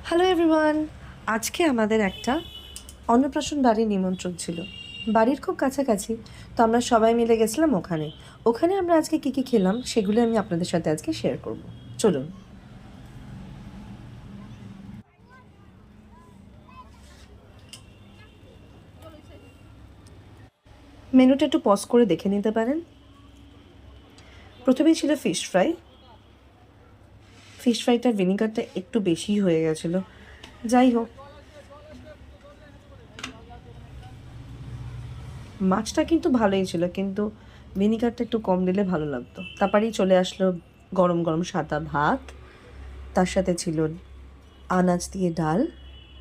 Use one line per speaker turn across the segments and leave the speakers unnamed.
Hello everyone, আজকে আমাদের একটা অন্নপ্রাশন বাড়ির নিমন্ত্রণ ছিল। বাড়ির খুব কাছাকাছি, তো আমরা সবাই মিলে গেছিলাম ওখানে। ওখানে আমরা আজকে কী কী খেলাম সেগুলো আমি আপনাদের সাথে আজকে শেয়ার করব। চলুন। মেনুটা একটু পজ করে দেখে নিতে পারেন। প্রথমেই ছিল ফিশ ফ্রাই। ফিশ ফ্রাইটার ভিনিগারটা একটু বেশিই হয়ে গেছিলো, যাই হোক। মাছটা কিন্তু ভালোই ছিল, কিন্তু ভিনিগারটা একটু কম দিলে ভালো লাগতো। তারপরেই চলে আসলো গরম গরম সাদা ভাত, তার সাথে ছিল আনাজ দিয়ে ডাল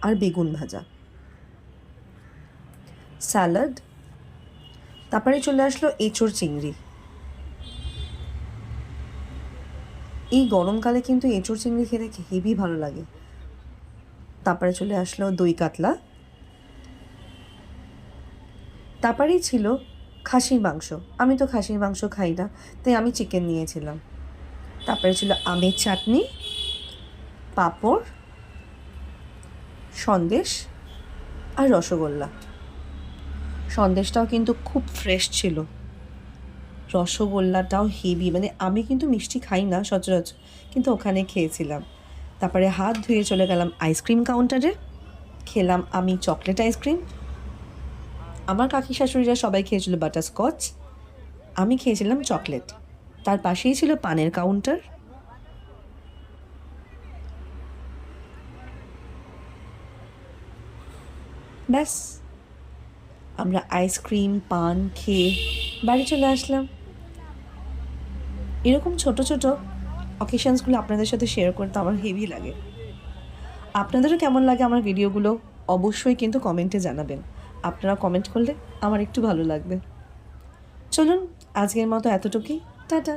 আর বেগুন ভাজা, স্যালাড। তারপরে চলে আসলো এঁচোড় চিংড়ি। এই গরমকালে কিন্তু এঁচোড় চিংড়ি খেতে হেবি ভালো লাগে। তারপরে চলে আসলো দই কাতলা। তারপরেই ছিল খাসির মাংস। আমি তো খাসির মাংস খাই না, তাই আমি চিকেন নিয়েছিলাম। তারপরে ছিল আমের চাটনি, পাঁপড়, সন্দেশ আর রসগোল্লা। সন্দেশটাও কিন্তু খুব ফ্রেশ ছিল, রসগোল্লাটাও হেভি। মানে আমি কিন্তু মিষ্টি খাই না সচরাচর, কিন্তু ওখানে খেয়েছিলাম। তারপরে হাত ধুয়ে চলে গেলাম আইসক্রিম কাউন্টারে, খেলাম আমি চকলেট আইসক্রিম। আমার কাকি শাশুড়িরা সবাই খেয়েছিল বাটারস্কচ, আমি খেয়েছিলাম চকলেট। তার পাশেই ছিল পানের কাউন্টার। ব্যাস, আমরা আইসক্রিম পান খেয়ে বাড়ি চলে আসলাম। এরকম ছোট ছোট অকেশনসগুলো আপনাদের সাথে শেয়ার করতে আমার হেভি লাগে। আপনাদেরও কেমন লাগে আমার ভিডিওগুলো অবশ্যই কিন্তু কমেন্টে জানাবেন। আপনারা কমেন্ট করলে আমার একটু ভালো লাগবে। চলুন, আজকের মতো এতটুকুই। টাটা।